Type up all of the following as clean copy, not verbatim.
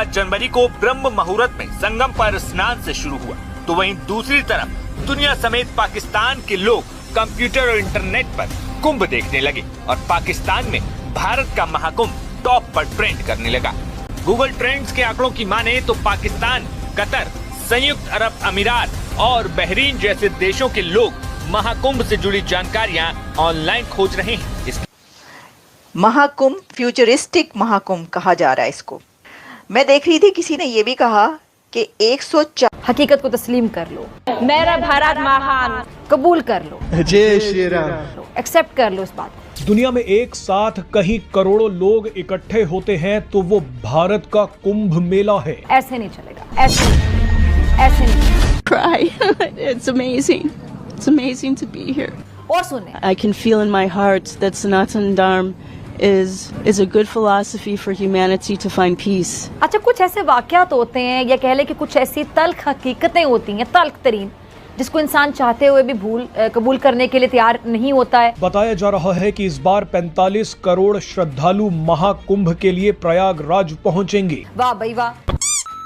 जनवरी को ब्रह्म मुहूर्त में संगम पर स्नान से शुरू हुआ, तो वहीं दूसरी तरफ दुनिया समेत पाकिस्तान के लोग कंप्यूटर और इंटरनेट पर कुंभ देखने लगे और पाकिस्तान में भारत का महाकुंभ टॉप पर ट्रेंड करने लगा। गूगल ट्रेंड्स के आंकड़ों की माने तो पाकिस्तान, कतर, संयुक्त अरब अमीरात और बहरीन जैसे देशों के लोग महाकुंभ से जुड़ी जानकारियां ऑनलाइन खोज रहे हैं। महाकुंभ फ्यूचरिस्टिक महाकुंभ कहा जा रहा है इसको। मैं देख रही थी किसी ने ये भी कहा कि 104 हकीकत को तस्लीम कर लो, मेरा भारत महान, कबूल कर लो, जय श्री राम, एक्सेप्ट कर लो इस बात को। दुनिया में एक साथ कहीं करोड़ों लोग इकट्ठे होते हैं तो वो भारत का कुंभ मेला है। ऐसे नहीं चलेगा, ऐसे नहीं। Cry. It's amazing. It's amazing to be here. और सुने, I can feel in my heart that Sanatan Dharma is a good philosophy for humanity to find peace. अच्छा, कुछ ऐसे वाकयात होते हैं या कह ले कि कुछ ऐसी तल्ख हकीकतें होती हैं, तल्ख तरीन, जिसको इंसान चाहते हुए भी कबूल करने के लिए तैयार नहीं होता है। बताया जा रहा है कि इस बार 45 करोड़ श्रद्धालु महाकुंभ के लिए प्रयागराज पहुंचेंगे। वाह भाई वाह।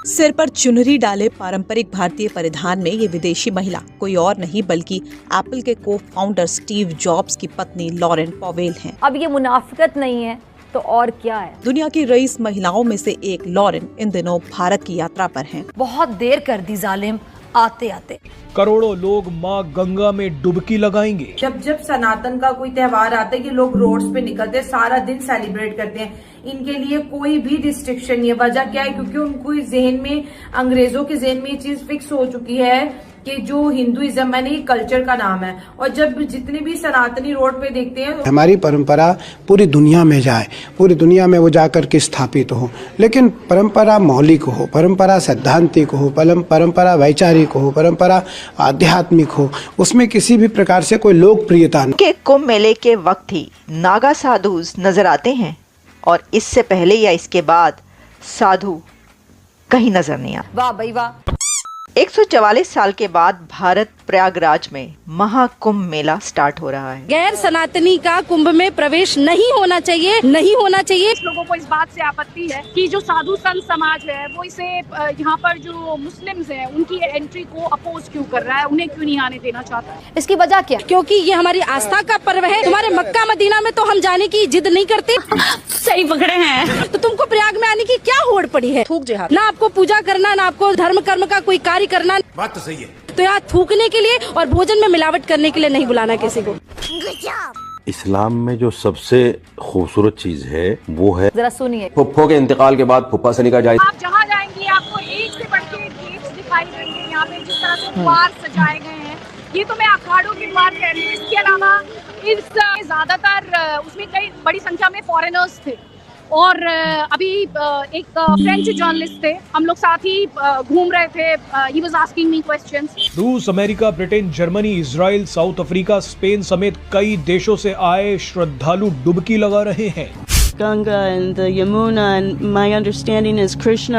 सिर पर चुनरी डाले पारंपरिक भारतीय परिधान में ये विदेशी महिला कोई और नहीं बल्कि एप्पल के को फाउंडर स्टीव जॉब्स की पत्नी लॉरेन पॉवेल हैं। अब ये मुनाफिकत नहीं है तो और क्या है। दुनिया की रईस महिलाओं में से एक लॉरेन इन दिनों भारत की यात्रा पर हैं। बहुत देर कर दी जालिम आते आते। करोड़ों लोग मां गंगा में डुबकी लगाएंगे। जब सनातन का कोई त्योहार आता है कि लोग रोड्स पे निकलते हैं, सारा दिन सेलिब्रेट करते हैं, इनके लिए कोई भी रिस्ट्रिक्शन नहीं है। वजह क्या है? क्योंकि उनको जहन में, अंग्रेजों के जहन में ये चीज फिक्स हो चुकी है कि जो हिंदुइज्म है ना, ये कल्चर का नाम है। और जब जितने भी सनातनी रोड पे देखते हैं, हमारी परंपरा पूरी दुनिया में जाए, पूरी दुनिया में वो जाकर के स्थापित हो, लेकिन परंपरा मौलिक हो, परंपरा सैद्धांतिक हो, परंपरा वैचारिक हो, परंपरा आध्यात्मिक हो, उसमें किसी भी प्रकार से कोई लोकप्रियता के कुंभ मेले के वक्त ही नागा साधु नजर आते हैं और इससे पहले या इसके बाद साधु कहीं नजर नहीं आते। वाह भाई वाह। 144 साल के बाद भारत प्रयागराज में महाकुंभ मेला स्टार्ट हो रहा है। गैर सनातनी का कुंभ में प्रवेश नहीं होना चाहिए, नहीं होना चाहिए। लोगों को इस बात से आपत्ति है कि जो साधु संत समाज है वो इसे यहाँ पर जो मुस्लिम्स हैं उनकी एंट्री को अपोज क्यों कर रहा है, उन्हें क्यों नहीं आने देना चाहता है। इसकी वजह क्या? क्योंकि ये हमारी आस्था का पर्व है। तुम्हारे मक्का मदीना में तो हम जाने की जिद नहीं करते। सही पकड़े हैं। तो तुमको प्रयाग में आने की क्या होड़ पड़ी है? थूक जिहाद। ना आपको पूजा करना, ना आपको धर्म कर्म का कोई कार्य करना। बात तो सही है। तो यहाँ थूकने के लिए और भोजन में मिलावट करने के लिए नहीं बुलाना किसी को। इस्लाम में जो सबसे खूबसूरत चीज है वो है, जरा सुनिए, फुफ्फो के इंतकाल के बाद फुफ्फा से निकाह जाए। आप जहाँ जाएंगे आपको एक से बढ़ के गेट्स दिखाई देंगे। यहाँ पे जिस तरह से द्वार सजाए गए हैं, ये तो मैं अखाड़ों के द्वार कह रही हूँ। इसके अलावा ज्यादातर उसमें कई बड़ी संख्या में फॉरेनर्स थे और अभी एक फ्रेंच जर्नलिस्ट थे, हम लोग साथ ही घूम रहे थे। He was asking me questions. रूस, America, Britain, Germany, Israel, South Africa, Spain समेत कई देशों से आए श्रद्धालु डुबकी लगा रहे हैं। Ganga and the Yamuna, and my understanding is Krishna